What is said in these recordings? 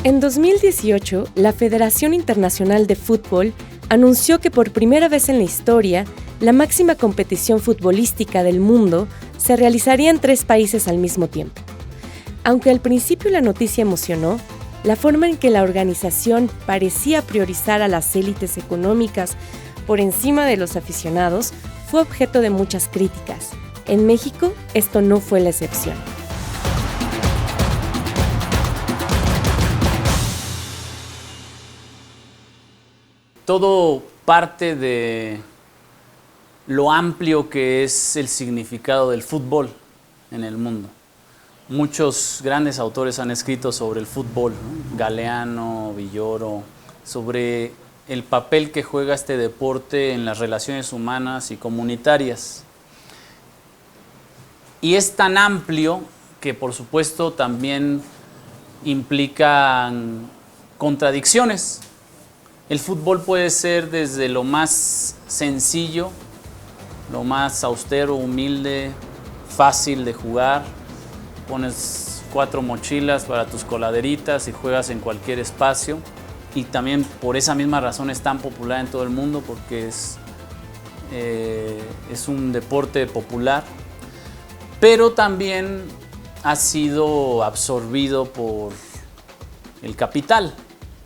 En 2018, la Federación Internacional de Fútbol anunció que por primera vez en la historia, la máxima competición futbolística del mundo se realizaría en 3 países al mismo tiempo. Aunque al principio la noticia emocionó, la forma en que la organización parecía priorizar a las élites económicas por encima de los aficionados fue objeto de muchas críticas. En México, esto no fue la excepción. Todo parte de lo amplio que es el significado del fútbol en el mundo. Muchos grandes autores han escrito sobre el fútbol, ¿no? Galeano, Villoro, sobre el papel que juega este deporte en las relaciones humanas y comunitarias. Y es tan amplio que, por supuesto, también implica contradicciones. El fútbol puede ser desde lo más sencillo, lo más austero, humilde, fácil de jugar. Pones 4 mochilas para tus coladeritas y juegas en cualquier espacio. Y también por esa misma razón es tan popular en todo el mundo, porque es un deporte popular. Pero también ha sido absorbido por el capital,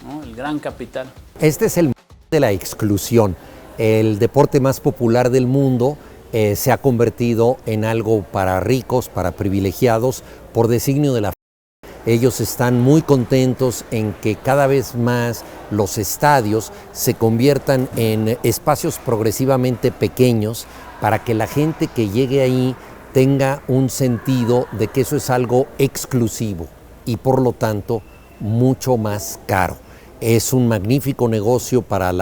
¿no? El gran capital. Este es el de la exclusión. El deporte más popular del mundo se ha convertido en algo para ricos, para privilegiados, por designio de la FIFA. Ellos están muy contentos en que cada vez más los estadios se conviertan en espacios progresivamente pequeños para que la gente que llegue ahí tenga un sentido de que eso es algo exclusivo y por lo tanto mucho más caro. Es un magnífico negocio para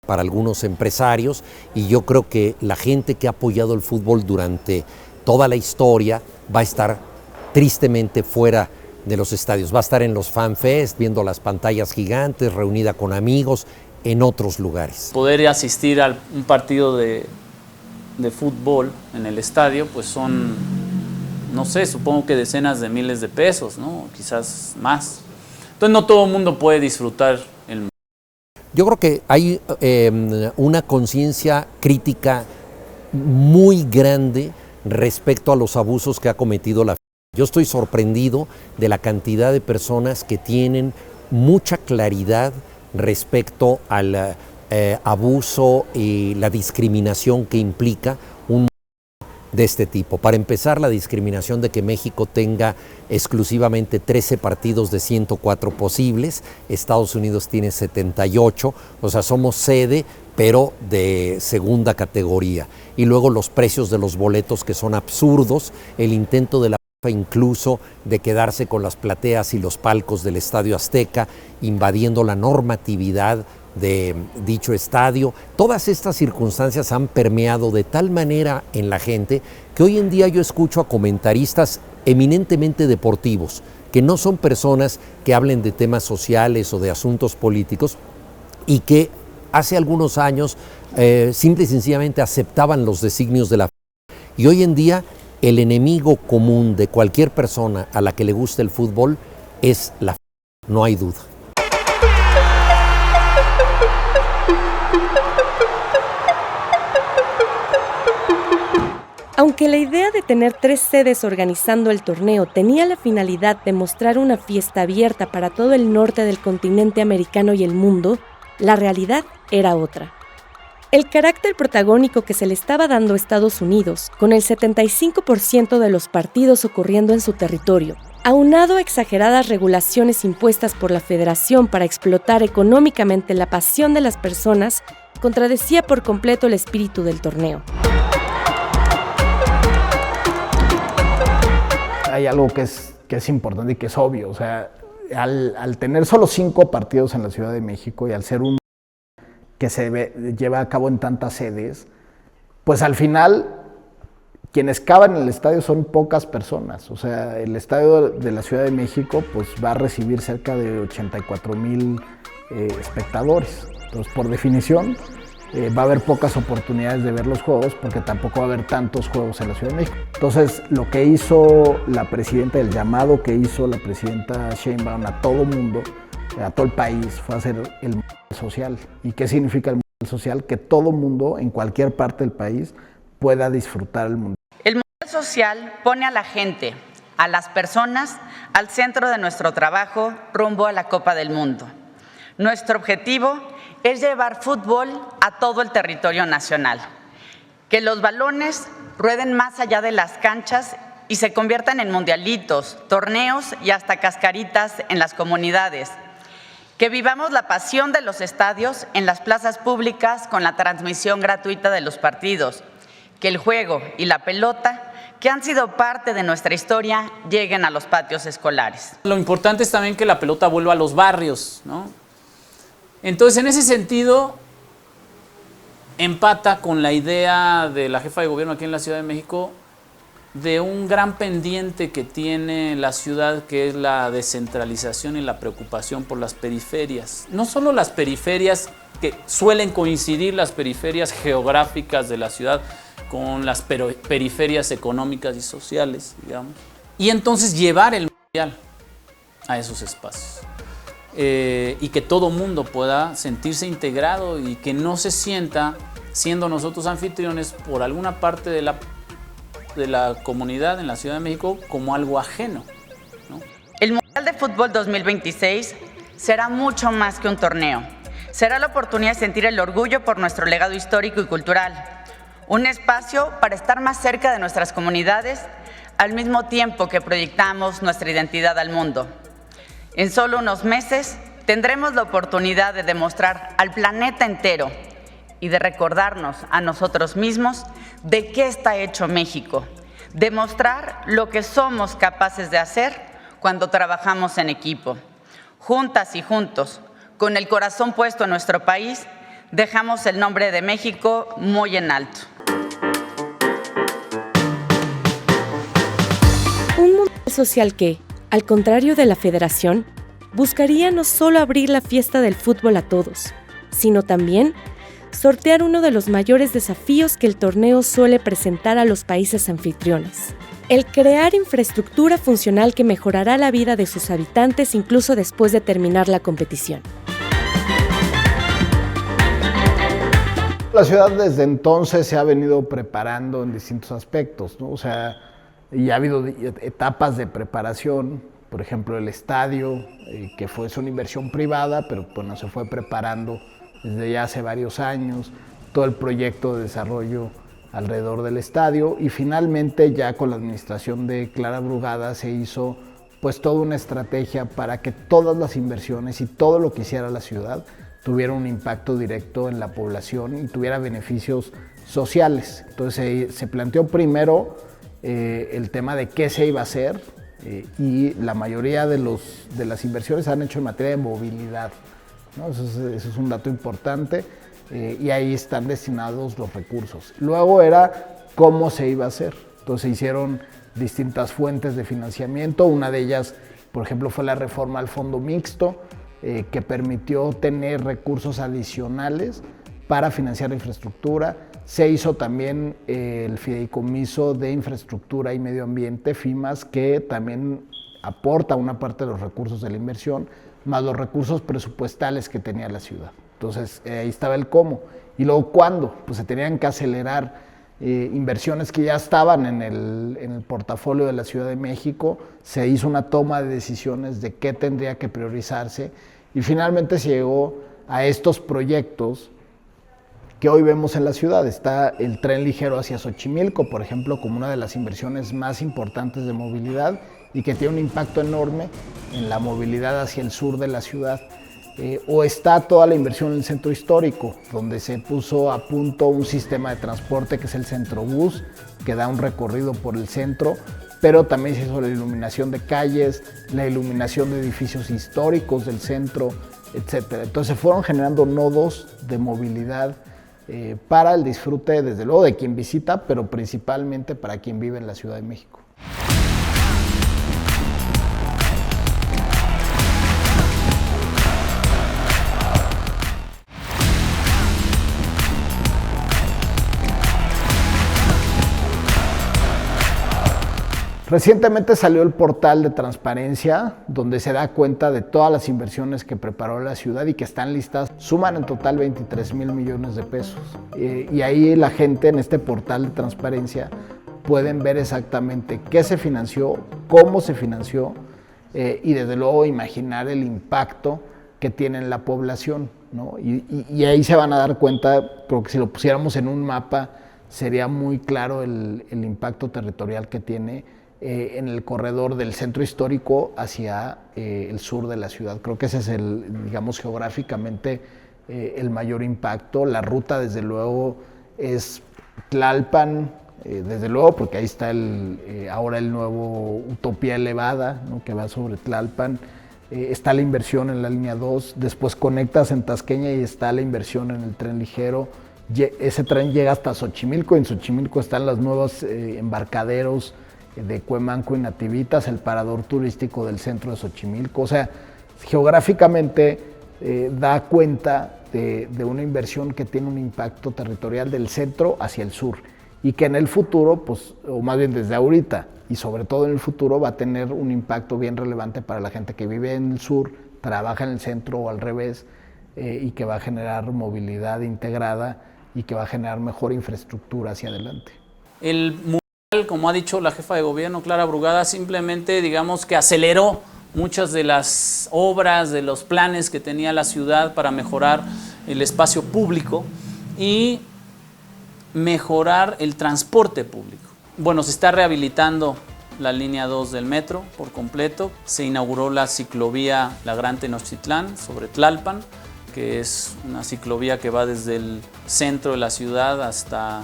algunos empresarios y yo creo que la gente que ha apoyado el fútbol durante toda la historia va a estar tristemente fuera de los estadios. Va a estar en los fanfest, viendo las pantallas gigantes, reunida con amigos en otros lugares. Poder asistir a un partido de fútbol en el estadio, pues son, no sé, supongo que decenas de miles de pesos, ¿no? Quizás más. Entonces no todo el mundo puede disfrutar el... Yo creo que hay una conciencia crítica muy grande respecto a los abusos que ha cometido la FIFA. Yo estoy sorprendido de la cantidad de personas que tienen mucha claridad respecto al abuso y la discriminación que implica un de este tipo. Para empezar, la discriminación de que México tenga exclusivamente 13 partidos de 104 posibles, Estados Unidos tiene 78, o sea, somos sede, pero de segunda categoría. Y luego los precios de los boletos que son absurdos, el intento de la FIFA incluso de quedarse con las plateas y los palcos del Estadio Azteca, invadiendo la normatividad de dicho estadio. Todas estas circunstancias han permeado de tal manera en la gente que hoy en día yo escucho a comentaristas eminentemente deportivos, que no son personas que hablen de temas sociales o de asuntos políticos y que hace algunos años simple y sencillamente aceptaban los designios de la FIFA. Y hoy en día el enemigo común de cualquier persona a la que le guste el fútbol es la FIFA, no hay duda. Aunque la idea de tener 3 sedes organizando el torneo tenía la finalidad de mostrar una fiesta abierta para todo el norte del continente americano y el mundo, la realidad era otra. El carácter protagónico que se le estaba dando a Estados Unidos, con el 75% de los partidos ocurriendo en su territorio, aunado a exageradas regulaciones impuestas por la Federación para explotar económicamente la pasión de las personas, contradecía por completo el espíritu del torneo. Hay algo que es importante y que es obvio, o sea, al tener solo 5 partidos en la Ciudad de México y al ser un que se lleva a cabo en tantas sedes, pues al final quienes caben en el estadio son pocas personas. O sea, el estadio de la Ciudad de México pues va a recibir cerca de 84,000 espectadores. Entonces, por definición, va a haber pocas oportunidades de ver los juegos porque tampoco va a haber tantos juegos en la Ciudad de México. Entonces, lo que hizo la presidenta, el llamado que hizo la presidenta Sheinbaum a todo mundo a todo el país, fue a hacer el Mundial Social. ¿Y qué significa el Mundial Social? Que todo mundo, en cualquier parte del país, pueda disfrutar el Mundial. El Mundial Social pone a la gente, a las personas, al centro de nuestro trabajo rumbo a la Copa del Mundo. Nuestro objetivo es llevar fútbol a todo el territorio nacional, que los balones rueden más allá de las canchas y se conviertan en mundialitos, torneos y hasta cascaritas en las comunidades. Que vivamos la pasión de los estadios en las plazas públicas con la transmisión gratuita de los partidos. Que el juego y la pelota, que han sido parte de nuestra historia, lleguen a los patios escolares. Lo importante es también que la pelota vuelva a los barrios, ¿no? Entonces, en ese sentido, empata con la idea de la jefa de gobierno aquí en la Ciudad de México de un gran pendiente que tiene la ciudad, que es la descentralización y la preocupación por las periferias. No solo las periferias, que suelen coincidir las periferias geográficas de la ciudad con las periferias económicas y sociales, digamos. Y entonces llevar el mundial a esos espacios. Y que todo mundo pueda sentirse integrado y que no se sienta, siendo nosotros anfitriones, por alguna parte de la comunidad en la Ciudad de México como algo ajeno, ¿no? El Mundial de Fútbol 2026 será mucho más que un torneo. Será la oportunidad de sentir el orgullo por nuestro legado histórico y cultural. Un espacio para estar más cerca de nuestras comunidades al mismo tiempo que proyectamos nuestra identidad al mundo. En solo unos meses tendremos la oportunidad de demostrar al planeta entero y de recordarnos a nosotros mismos de qué está hecho México, demostrar lo que somos capaces de hacer cuando trabajamos en equipo. Juntas y juntos, con el corazón puesto en nuestro país, dejamos el nombre de México muy en alto. Un mundial social que, al contrario de la federación, buscaría no solo abrir la fiesta del fútbol a todos, sino también sortear uno de los mayores desafíos que el torneo suele presentar a los países anfitriones: el crear infraestructura funcional que mejorará la vida de sus habitantes incluso después de terminar la competición. La ciudad desde entonces se ha venido preparando en distintos aspectos, ¿no? O sea, y ha habido etapas de preparación, por ejemplo, el estadio, que fue una inversión privada, pero bueno, se fue preparando desde ya hace varios años, todo el proyecto de desarrollo alrededor del estadio, y finalmente ya con la administración de Clara Brugada se hizo pues toda una estrategia para que todas las inversiones y todo lo que hiciera la ciudad tuviera un impacto directo en la población y tuviera beneficios sociales. Entonces se planteó primero el tema de qué se iba a hacer, y la mayoría de las inversiones se han hecho en materia de movilidad, ¿no? Eso es un dato importante, y ahí están destinados los recursos. Luego era cómo se iba a hacer. Entonces se hicieron distintas fuentes de financiamiento. Una de ellas, por ejemplo, fue la reforma al fondo mixto, que permitió tener recursos adicionales para financiar la infraestructura. Se hizo también el Fideicomiso de Infraestructura y Medio Ambiente, FIMAS, que también aporta una parte de los recursos de la inversión, más los recursos presupuestales que tenía la ciudad. Entonces, ahí estaba el cómo. Y luego, ¿cuándo? Pues se tenían que acelerar inversiones que ya estaban en el portafolio de la Ciudad de México. Se hizo una toma de decisiones de qué tendría que priorizarse, y finalmente se llegó a estos proyectos que hoy vemos en la ciudad. Está el tren ligero hacia Xochimilco, por ejemplo, como una de las inversiones más importantes de movilidad y que tiene un impacto enorme en la movilidad hacia el sur de la ciudad. O está toda la inversión en el centro histórico, donde se puso a punto un sistema de transporte que es el Centrobús, que da un recorrido por el centro, pero también se hizo la iluminación de calles, la iluminación de edificios históricos del centro, etc. Entonces se fueron generando nodos de movilidad para el disfrute, desde luego, de quien visita, pero principalmente para quien vive en la Ciudad de México. Recientemente salió el portal de transparencia, donde se da cuenta de todas las inversiones que preparó la ciudad y que están listas. Suman en total 23,000 millones de pesos. Y ahí la gente en este portal de transparencia pueden ver exactamente qué se financió, cómo se financió y desde luego imaginar el impacto que tiene en la población, ¿no? Y ahí se van a dar cuenta, porque si lo pusiéramos en un mapa, sería muy claro el impacto territorial que tiene en el corredor del centro histórico hacia el sur de la ciudad. Creo que ese es digamos, geográficamente el mayor impacto. La ruta, desde luego, es Tlalpan, desde luego, porque ahí está ahora el nuevo Utopía Elevada, ¿no?, que va sobre Tlalpan. Está la inversión en la línea 2, después conectas en Tasqueña y está la inversión en el tren ligero. Ese tren llega hasta Xochimilco, y en Xochimilco están los nuevos embarcaderos de Cuemanco y Nativitas, el parador turístico del centro de Xochimilco. O sea, geográficamente da cuenta de una inversión que tiene un impacto territorial del centro hacia el sur y que en el futuro, pues, o más bien desde ahorita y sobre todo en el futuro, va a tener un impacto bien relevante para la gente que vive en el sur, trabaja en el centro o al revés, y que va a generar movilidad integrada y que va a generar mejor infraestructura hacia adelante. El mural, como ha dicho la jefa de gobierno, Clara Brugada, simplemente, digamos, que aceleró muchas de las obras, de los planes que tenía la ciudad para mejorar el espacio público y mejorar el transporte público. Bueno, se está rehabilitando la línea 2 del metro por completo. Se inauguró la ciclovía La Gran Tenochtitlán sobre Tlalpan, que es una ciclovía que va desde el centro de la ciudad hasta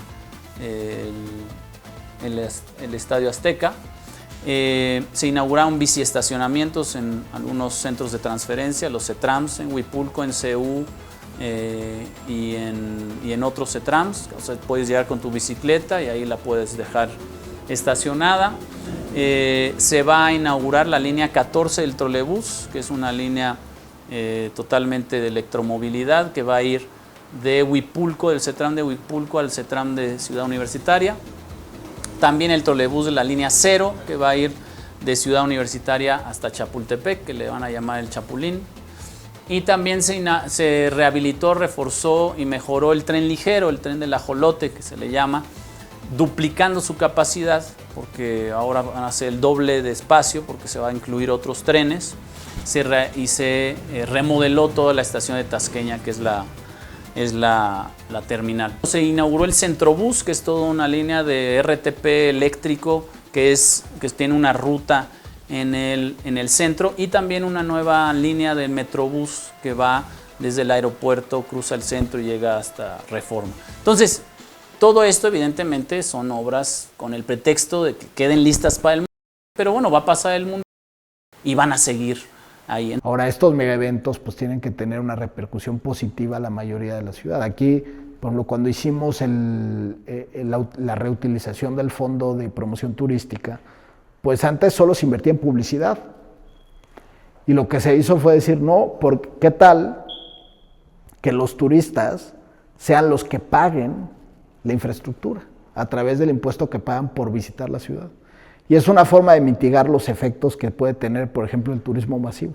el Estadio Azteca. Se inauguraron biciestacionamientos en algunos centros de transferencia, los CETRAMS en Huipulco, en CU y en otros CETRAMS. O sea, puedes llegar con tu bicicleta y ahí la puedes dejar estacionada. Se va a inaugurar la línea 14 del trolebús, que es una línea totalmente de electromovilidad que va a ir de Huipulco, del CETRAM de Huipulco al CETRAM de Ciudad Universitaria. También el trolebús de la línea 0, que va a ir de Ciudad Universitaria hasta Chapultepec, que le van a llamar el Chapulín. Y también se rehabilitó, reforzó y mejoró el tren ligero, el tren del ajolote, que se le llama, duplicando su capacidad, porque ahora van a ser el doble de espacio, porque se va a incluir otros trenes. Se remodeló toda la estación de Tasqueña, que es la terminal. Se inauguró el Centrobús, que es toda una línea de RTP eléctrico que tiene una ruta en el centro, y también una nueva línea de Metrobús que va desde el aeropuerto, cruza el centro y llega hasta Reforma. Entonces, todo esto evidentemente son obras con el pretexto de que queden listas para el mundo, pero bueno, va a pasar el mundo y van a seguir ahí. Ahora, estos megaeventos pues tienen que tener una repercusión positiva a la mayoría de la ciudad. Aquí, por ejemplo, cuando hicimos la reutilización del Fondo de Promoción Turística, pues antes solo se invertía en publicidad. Y lo que se hizo fue decir, no, ¿qué tal que los turistas sean los que paguen la infraestructura a través del impuesto que pagan por visitar la ciudad? Y es una forma de mitigar los efectos que puede tener, por ejemplo, el turismo masivo.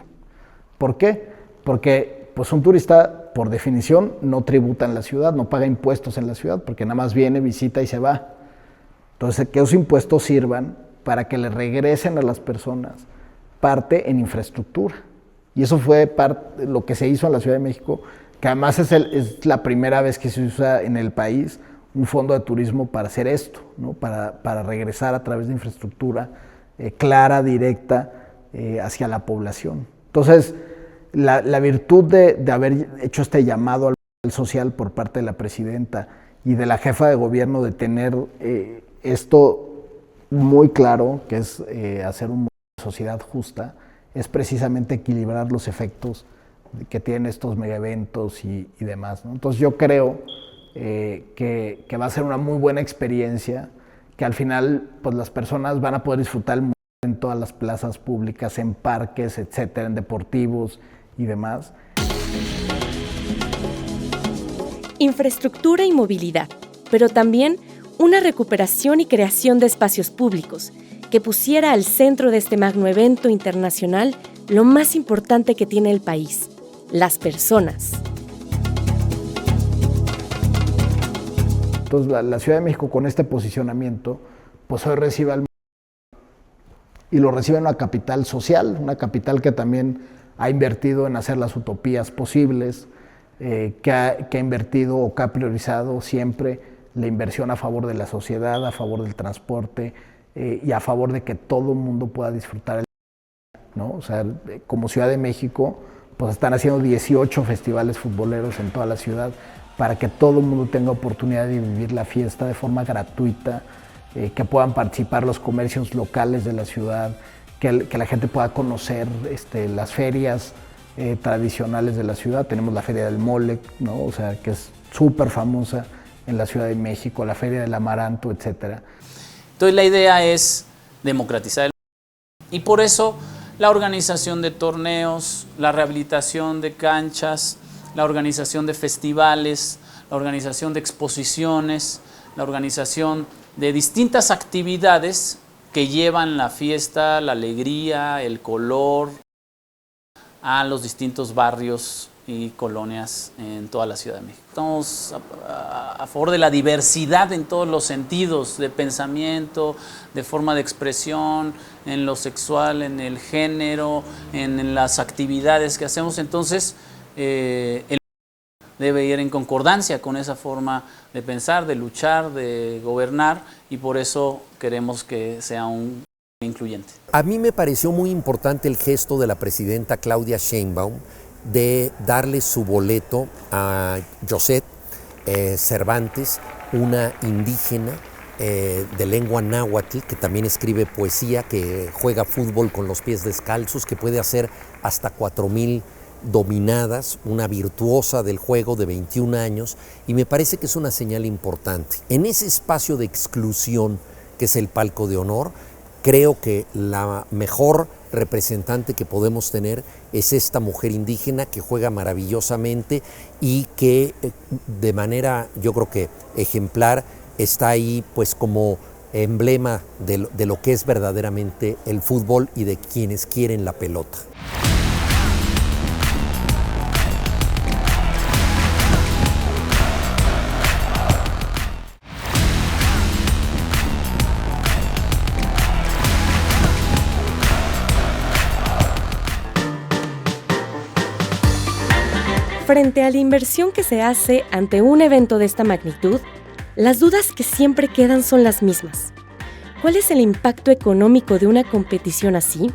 ¿Por qué? Porque pues, un turista, por definición, no tributa en la ciudad, no paga impuestos en la ciudad, porque nada más viene, visita y se va. Entonces, que esos impuestos sirvan para que le regresen a las personas parte en infraestructura. Y eso fue lo que se hizo en la Ciudad de México, que además es la primera vez que se usa en el país un fondo de turismo para hacer esto, ¿no? Para regresar a través de infraestructura clara, directa, hacia la población. Entonces, la virtud de haber hecho este llamado al social por parte de la presidenta y de la jefa de gobierno de tener esto muy claro, que es hacer una sociedad justa, es precisamente equilibrar los efectos que tienen estos megaeventos y demás, ¿no? Entonces yo creo que va a ser una muy buena experiencia, que al final pues las personas van a poder disfrutar el museo en todas las plazas públicas, en parques, etcétera, en deportivos y demás. Infraestructura y movilidad, pero también una recuperación y creación de espacios públicos que pusiera al centro de este magno evento internacional lo más importante que tiene el país, las personas. Entonces la Ciudad de México con este posicionamiento, pues hoy recibe al mundo y lo recibe en una capital social, una capital que también ha invertido en hacer las utopías posibles, que ha invertido o que ha priorizado siempre la inversión a favor de la sociedad, a favor del transporte y a favor de que todo el mundo pueda disfrutar, ¿no? O sea, como Ciudad de México, pues están haciendo 18 festivales futboleros en toda la ciudad para que todo el mundo tenga oportunidad de vivir la fiesta de forma gratuita, que puedan participar los comercios locales de la ciudad, que la gente pueda conocer las ferias tradicionales de la ciudad. Tenemos la Feria del Mole, ¿no? O sea, que es súper famosa en la Ciudad de México, la Feria del Amaranto, etc. Entonces la idea es democratizar el y por eso la organización de torneos, la rehabilitación de canchas, la organización de festivales, la organización de exposiciones, la organización de distintas actividades que llevan la fiesta, la alegría, el color a los distintos barrios y colonias en toda la Ciudad de México. Estamos a favor de la diversidad en todos los sentidos, de pensamiento, de forma de expresión, en lo sexual, en el género, en las actividades que hacemos. Entonces, el debe ir en concordancia con esa forma de pensar, de luchar, de gobernar, y por eso queremos que sea un incluyente. A mí me pareció muy importante el gesto de la presidenta Claudia Sheinbaum de darle su boleto a Josette Cervantes, una indígena de lengua náhuatl, que también escribe poesía, que juega fútbol con los pies descalzos, que puede hacer hasta 4,000 dominadas, una virtuosa del juego de 21 años, y me parece que es una señal importante. En ese espacio de exclusión que es el palco de honor, creo que la mejor representante que podemos tener es esta mujer indígena que juega maravillosamente y que de manera, yo creo que ejemplar, está ahí pues como emblema de lo que es verdaderamente el fútbol y de quienes quieren la pelota. Frente a la inversión que se hace ante un evento de esta magnitud, las dudas que siempre quedan son las mismas. ¿Cuál es el impacto económico de una competición así?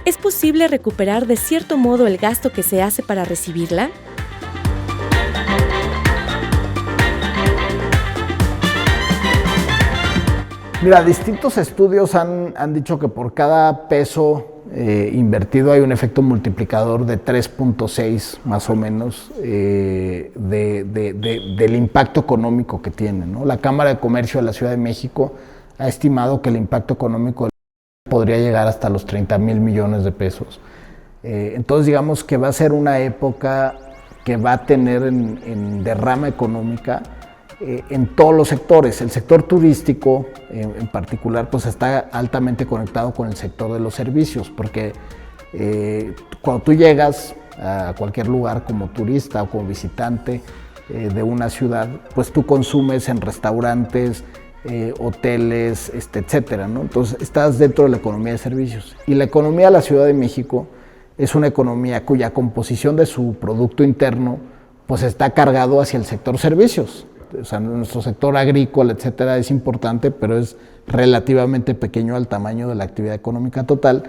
¿Es posible recuperar de cierto modo el gasto que se hace para recibirla? Mira, distintos estudios han dicho que por cada peso invertido hay un efecto multiplicador de 3.6 más o menos del impacto económico que tiene, ¿no? La Cámara de Comercio de la Ciudad de México ha estimado que el impacto económico podría llegar hasta los 30,000 millones de pesos. Entonces digamos que va a ser una época que va a tener en derrama económica en todos los sectores. El sector turístico en particular pues está altamente conectado con el sector de los servicios, porque cuando tú llegas a cualquier lugar como turista o como visitante de una ciudad, pues tú consumes en restaurantes, hoteles, etcétera, ¿no? Entonces estás dentro de la economía de servicios. Y la economía de la Ciudad de México es una economía cuya composición de su producto interno pues está cargado hacia el sector servicios. O sea, nuestro sector agrícola, etcétera, es importante, pero es relativamente pequeño al tamaño de la actividad económica total,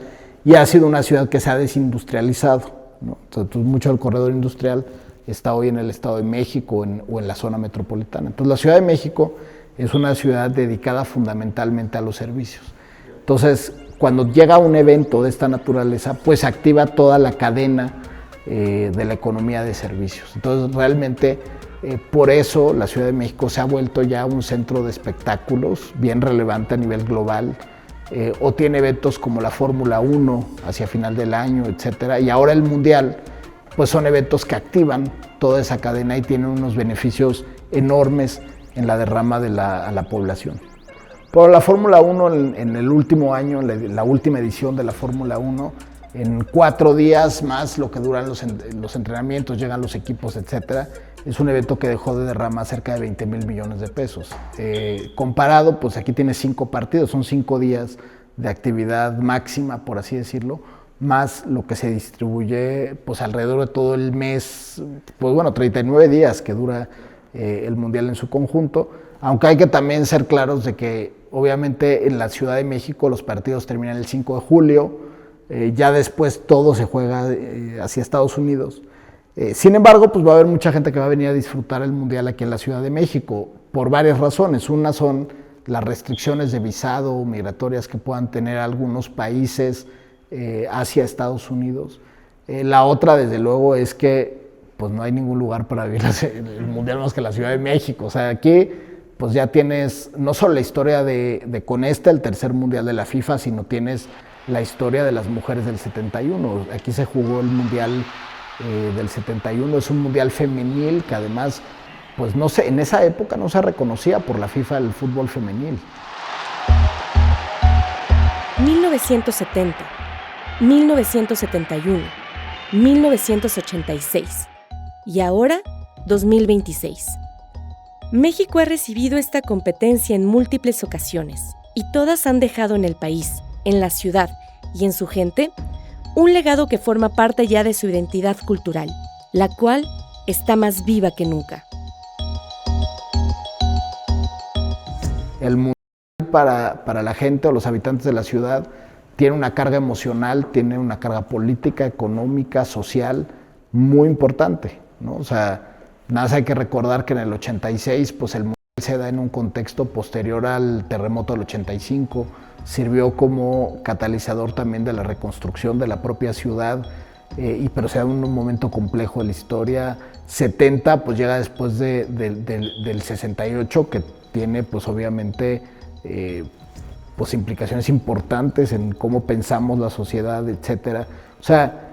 y ha sido una ciudad que se ha desindustrializado, ¿no? Entonces, mucho del corredor industrial está hoy en el Estado de México o en la zona metropolitana. Entonces, la Ciudad de México es una ciudad dedicada fundamentalmente a los servicios. Entonces, cuando llega un evento de esta naturaleza, pues activa toda la cadena de la economía de servicios. Entonces, realmente, por eso la Ciudad de México se ha vuelto ya un centro de espectáculos bien relevante a nivel global, o tiene eventos como la Fórmula 1 hacia final del año, etcétera, y ahora el Mundial, pues son eventos que activan toda esa cadena y tienen unos beneficios enormes en la derrama a la población. Pero la Fórmula 1 en el último año, la última edición de la Fórmula 1, en 4 días más lo que duran los entrenamientos, llegan los equipos, etcétera, es un evento que dejó de derramar cerca de 20,000 millones de pesos. Comparado, pues aquí tienes 5 partidos, son 5 días de actividad máxima, por así decirlo, más lo que se distribuye pues alrededor de todo el mes, pues bueno, 39 días que dura el Mundial en su conjunto, aunque hay que también ser claros de que obviamente en la Ciudad de México los partidos terminan el 5 de julio, ya después todo se juega hacia Estados Unidos. Sin embargo, pues va a haber mucha gente que va a venir a disfrutar el Mundial aquí en la Ciudad de México por varias razones. Una son las restricciones de visado migratorias que puedan tener algunos países hacia Estados Unidos. La otra, desde luego, es que pues no hay ningún lugar para vivir el Mundial más que la Ciudad de México. O sea, aquí pues ya tienes no solo la historia de Conesta, el tercer Mundial de la FIFA, sino tienes la historia de las mujeres del 71. Aquí se jugó el Mundial del 71, es un Mundial femenil que además, pues no sé, en esa época no se reconocía por la FIFA el fútbol femenil. 1970, 1971, 1986 y ahora 2026. México ha recibido esta competencia en múltiples ocasiones y todas han dejado en el país, en la ciudad y en su gente, un legado que forma parte ya de su identidad cultural, la cual está más viva que nunca. El Mundial para la gente o los habitantes de la ciudad tiene una carga emocional, tiene una carga política, económica, social muy importante, ¿no? O sea, nada más hay que recordar que en el 86, pues el Mundial se da en un contexto posterior al terremoto del 85, sirvió como catalizador también de la reconstrucción de la propia ciudad, pero se da en un momento complejo de la historia. 70 pues llega después del 68, que tiene pues obviamente pues implicaciones importantes en cómo pensamos la sociedad, etcétera. O sea,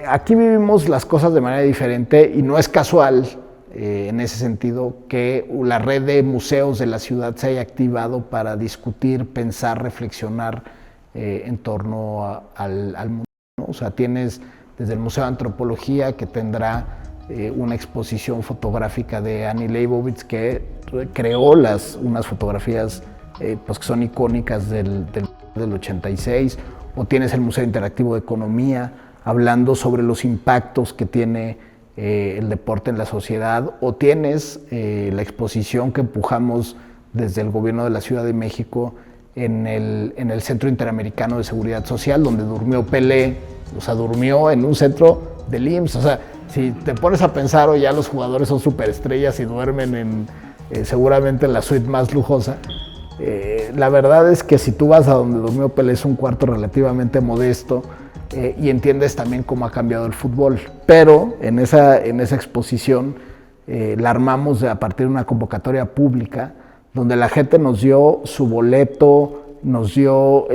aquí vivimos las cosas de manera diferente y no es casual en ese sentido que la red de museos de la ciudad se haya activado para discutir, pensar, reflexionar en torno al mundo, ¿no? O sea, tienes desde el Museo de Antropología, que tendrá una exposición fotográfica de Annie Leibovitz, que creó unas fotografías pues que son icónicas del 86, o tienes el Museo Interactivo de Economía, hablando sobre los impactos que tiene el deporte en la sociedad, o tienes la exposición que empujamos desde el gobierno de la Ciudad de México en el Centro Interamericano de Seguridad Social, donde durmió Pelé, o sea, durmió en un centro del IMSS. O sea, si te pones a pensar, o ya los jugadores son superestrellas y duermen seguramente en la suite más lujosa, la verdad es que si tú vas a donde durmió Pelé, es un cuarto relativamente modesto, y entiendes también cómo ha cambiado el fútbol. Pero en esa exposición la armamos a partir de una convocatoria pública, donde la gente nos dio su boleto, nos dio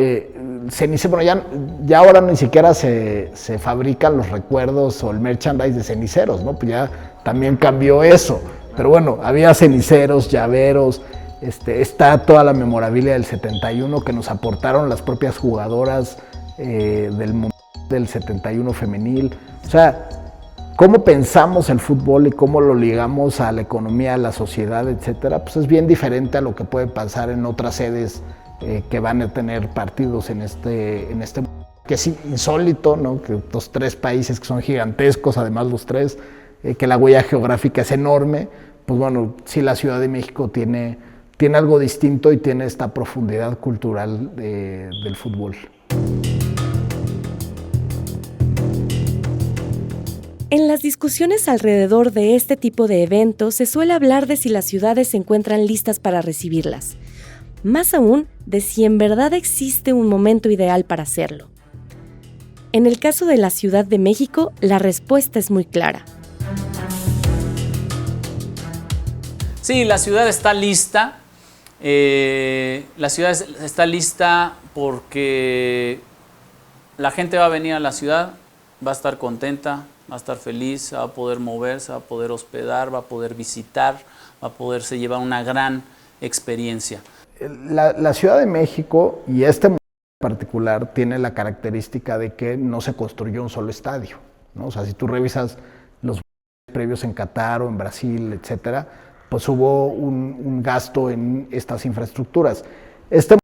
cenicero. Bueno, ya ahora ni siquiera se fabrican los recuerdos o el merchandise de ceniceros, ¿no? Pues ya también cambió eso. Pero bueno, había ceniceros, llaveros, está toda la memorabilia del 71 que nos aportaron las propias jugadoras del Mundial del 71 femenil. O sea, cómo pensamos el fútbol y cómo lo ligamos a la economía, a la sociedad, etcétera, pues es bien diferente a lo que puede pasar en otras sedes que van a tener partidos en este que es insólito, ¿no? Que los 3 países que son gigantescos, además los 3, que la huella geográfica es enorme. Pues bueno, sí, la Ciudad de México tiene algo distinto y tiene esta profundidad cultural del fútbol. En las discusiones alrededor de este tipo de eventos se suele hablar de si las ciudades se encuentran listas para recibirlas, más aún de si en verdad existe un momento ideal para hacerlo. En el caso de la Ciudad de México, la respuesta es muy clara. Sí, la ciudad está lista. La ciudad está lista porque la gente va a venir a la ciudad, va a estar contenta, va a estar feliz, va a poder moverse, va a poder hospedar, va a poder visitar, va a poderse llevar una gran experiencia. La Ciudad de México y este en particular tiene la característica de que no se construyó un solo estadio, ¿no? O sea, si tú revisas los previos en Qatar o en Brasil, etcétera, pues hubo un gasto en estas infraestructuras. Este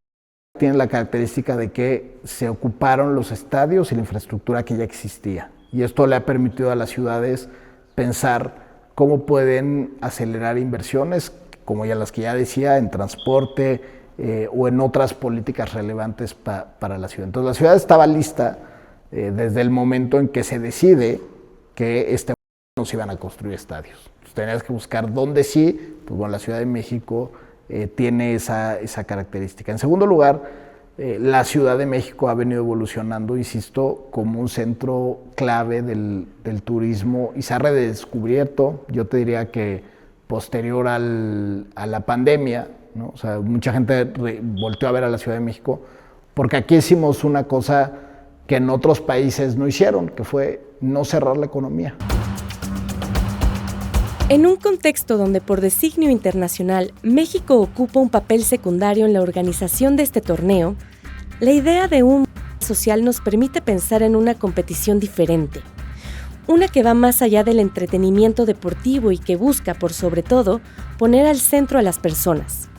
tiene la característica de que se ocuparon los estadios y la infraestructura que ya existía. Y esto le ha permitido a las ciudades pensar cómo pueden acelerar inversiones, como ya las que ya decía, en transporte o en otras políticas relevantes para la ciudad. Entonces la ciudad estaba lista desde el momento en que se decide que no se iban a construir estadios. Entonces, tenías que buscar dónde sí, pues bueno, la Ciudad de México tiene esa característica. En segundo lugar, la Ciudad de México ha venido evolucionando, insisto, como un centro clave del turismo y se ha redescubierto, yo te diría que posterior a la pandemia, ¿no? O sea, mucha gente volteó a ver a la Ciudad de México porque aquí hicimos una cosa que en otros países no hicieron, que fue no cerrar la economía. En un contexto donde por designio internacional México ocupa un papel secundario en la organización de este torneo, la idea de un social nos permite pensar en una competición diferente, una que va más allá del entretenimiento deportivo y que busca, por sobre todo, poner al centro a las personas.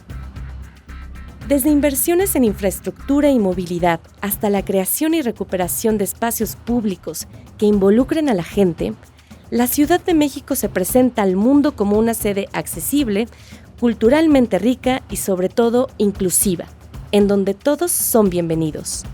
Desde inversiones en infraestructura y movilidad hasta la creación y recuperación de espacios públicos que involucren a la gente, la Ciudad de México se presenta al mundo como una sede accesible, culturalmente rica y sobre todo inclusiva, en donde todos son bienvenidos.